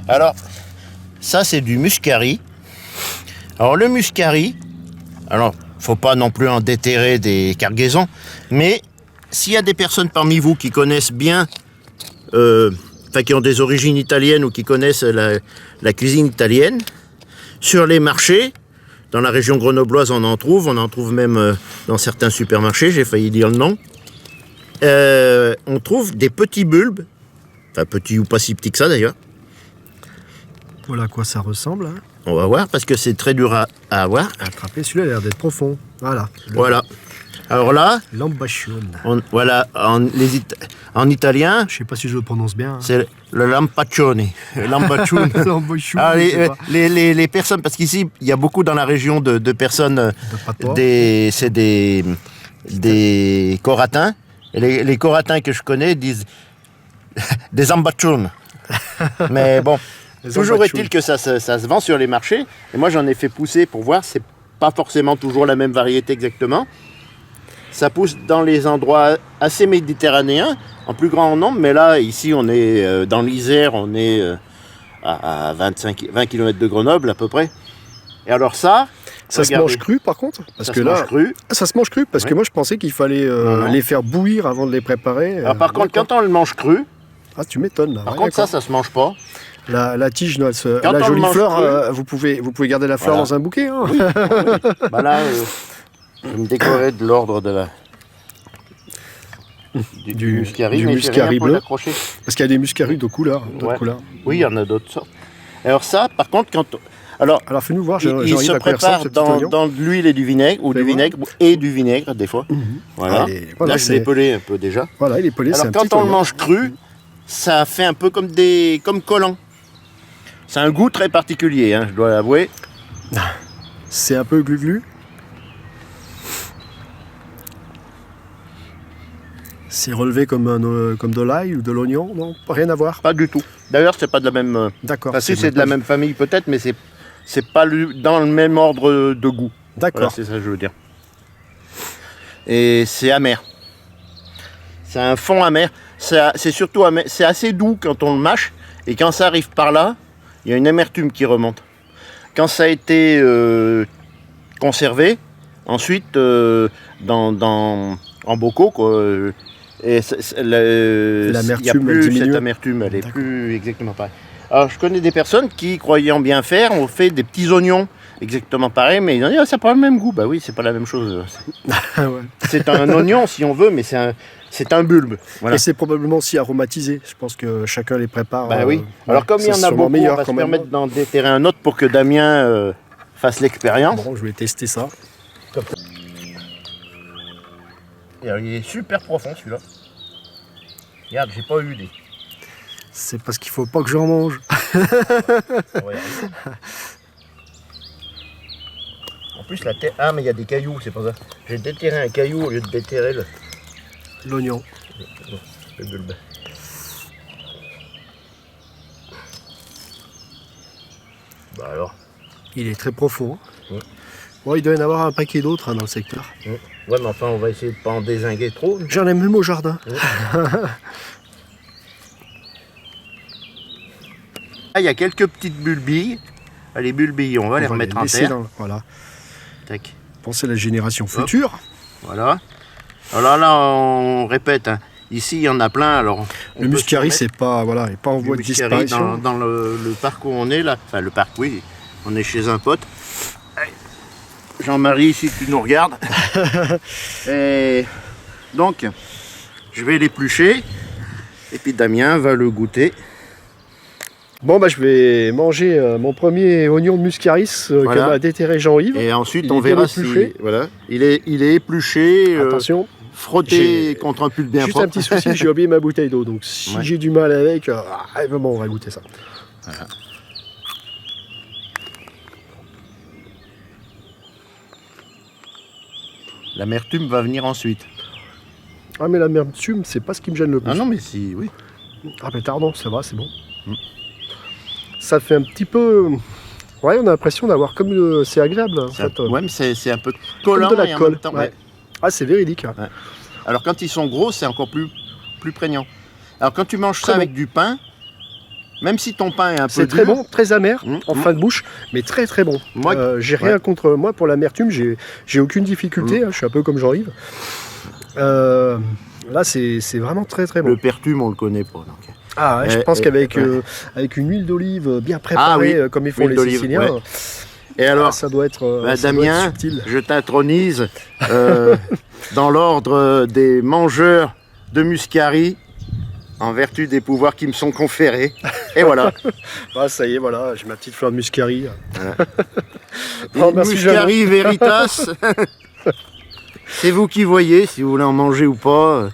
Alors, ça c'est du muscari. Alors le muscari, alors faut pas non plus en déterrer des cargaisons, mais s'il y a des personnes parmi vous qui connaissent bien, qui ont des origines italiennes ou qui connaissent la cuisine italienne, sur les marchés, dans la région grenobloise on en trouve même dans certains supermarchés, j'ai failli dire le nom, on trouve des petits bulbes, enfin petits ou pas si petits que ça d'ailleurs. Voilà à quoi ça ressemble. Hein. On va voir parce que c'est très dur à avoir. Attraper, celui-là a l'air d'être profond. Voilà. Voilà. Alors là, L'ambascione. voilà, en italien, Je sais pas si je le prononce bien. Hein. c'est le lampaccione. L'ambaccione. L'ambascione, Ah, je sais pas. les personnes, parce qu'ici, il y a beaucoup dans la région de personnes, De patois. c'est des coratins. Et les coratins que je connais disent des ambaccione. Mais bon, Les toujours ambaccione. est-il que ça se vend sur les marchés. Et moi, j'en ai fait pousser pour voir, c'est pas forcément toujours la même variété exactement. Ça pousse dans les endroits assez méditerranéens, en plus grand nombre, mais là, ici, on est dans l'Isère, on est à 20 km de Grenoble à peu près. Et alors ça, Ça se regardez, mange cru par contre parce ça que se là, mange cru. ça se mange cru parce que Ouais. moi je pensais qu'il fallait Non. les faire bouillir avant de les préparer. Alors, par contre, d'accord. quand on le mange cru, Ah, tu m'étonnes là. par Ouais, contre, d'accord. ça se mange pas. La tige, non, Quand la on le jolie mange fleur, cru. vous pouvez garder la fleur Voilà. dans un bouquet. Hein. Bah là, je me décorais de l'ordre de la... Du muscari, du mais j'ai muscari rien pour bleu. l'accrocher. Parce qu'il y a des muscarus de couleurs. D'autres Ouais. couleurs. Oui, il y en a d'autres sortes. Alors ça, par contre, alors, Alors fais-nous voir, il j'arrive se à quoi il ressemble, prépare ce petit oignon. dans de l'huile et du vinaigre, ou Fais du voir. vinaigre, et du vinaigre, des fois. Voilà. Allez, voilà, Là, je c'est- l'ai pelé un peu déjà. Voilà, il est pelé, c'est Alors, un quand petit on le oignon. mange cru, ça fait un peu comme collant. C'est un goût très particulier, hein, je dois l'avouer. C'est un peu glu-glu. C'est relevé comme de l'ail ou de l'oignon, non? Rien à voir. Pas du tout. D'ailleurs, c'est pas de la même... D'accord. Enfin, si, c'est de la même famille peut-être, mais c'est pas dans le même ordre de goût. Voilà, D'accord. c'est ça que je veux dire. Et c'est amer. C'est un fond amer. C'est surtout amer. C'est assez doux quand on le mâche. Et quand ça arrive par là, il y a une amertume qui remonte. Quand ça a été conservé, ensuite en bocaux, quoi, et il n'y a L'amertume, elle plus diminue. cette amertume, elle est D'accord. plus exactement pareille. Alors je connais des personnes qui, croyant bien faire, ont fait des petits oignons exactement pareil, mais ils ont dit ah, ça n'a pas le même goût. Bah oui, c'est pas la même chose. Ah ouais. C'est un oignon si on veut, mais c'est un bulbe. Voilà. Et c'est probablement aussi aromatisé. Je pense que chacun les prépare. Bah oui. Alors comme il y en a beaucoup, on va se permettre d'en déterrer un autre pour que Damien fasse l'expérience. Bon, je vais tester ça. Et alors, il est super profond celui-là. Regarde, j'ai pas eu des. C'est parce qu'il faut pas que j'en mange. On va y arriver. En plus la terre. Ah mais il y a des cailloux, c'est pas ça. J'ai déterré un caillou au lieu de déterrer L'oignon. le bulbe. Bah alors. Il est très profond. Ouais. Bon, il doit y en avoir un paquet d'autres hein, dans le secteur. Ouais mais enfin on va essayer de pas en dézinguer trop. J'en ai même au jardin. Ah, il y a quelques petites bulbilles. Ah, les bulbilles, on va les remettre en laisser terre. Voilà. Tac. Pensez à la génération future. Voilà. Alors là, on répète. Hein. Ici, il y en a plein. Alors, on Le peut muscari, se c'est pas, voilà, il est pas en permettre voie du de muscari disparition. dans le parc où on est là. Enfin, le parc, oui. On est chez un pote. Allez. Jean-Marie, si tu nous regardes. Et donc, je vais l'éplucher. Et puis Damien va le goûter. Bon, bah, je vais manger mon premier oignon de muscaris Voilà. que m'a déterré Jean-Yves. Et ensuite, Il on est bien verra si. épluché. Voilà. Il est épluché. Attention, Frotté J'ai contre un pull bien juste propre. un petit souci, j'ai oublié ma bouteille d'eau. Donc si Ouais. j'ai du mal avec, vraiment, on va goûter ça. Voilà. L'amertume va venir ensuite. Ah, mais l'amertume, c'est pas ce qui me gêne le plus. Ah non, mais si, oui. Ah, mais pardon, ça va, c'est bon. Mm. Ça fait un petit peu. Ouais, on a l'impression d'avoir comme. C'est agréable, en fait. Ouais, mais c'est un peu collant de la et en colle, même temps, ouais. ouais. Ah, c'est véridique. Hein. Alors quand ils sont gros, c'est encore plus prégnant. Alors quand tu manges Très ça bon. avec du pain, Même si ton pain est un peu C'est très dur. bon, très amer en Mmh. fin de bouche, mais très très bon. Moi, J'ai rien ouais. contre moi pour l'amertume, j'ai aucune difficulté, hein, je suis un peu comme Jean-Yves. Là, c'est vraiment très très bon. Le pertume, on le connaît pas. Donc. Ah, ouais, je pense qu'avec ouais. avec une huile d'olive bien préparée, oui, comme ils font huile les d'olive, Siciliens, ouais. Et alors, ça doit être, bah, ça doit être Damien, subtil. je t'intronise dans l'ordre des mangeurs de muscari en vertu des pouvoirs qui me sont conférés. Et voilà. Ah, ça y est, voilà, j'ai ma petite fleur de muscari. Et Oh, merci, muscari veritas. C'est vous qui voyez si vous voulez en manger ou pas.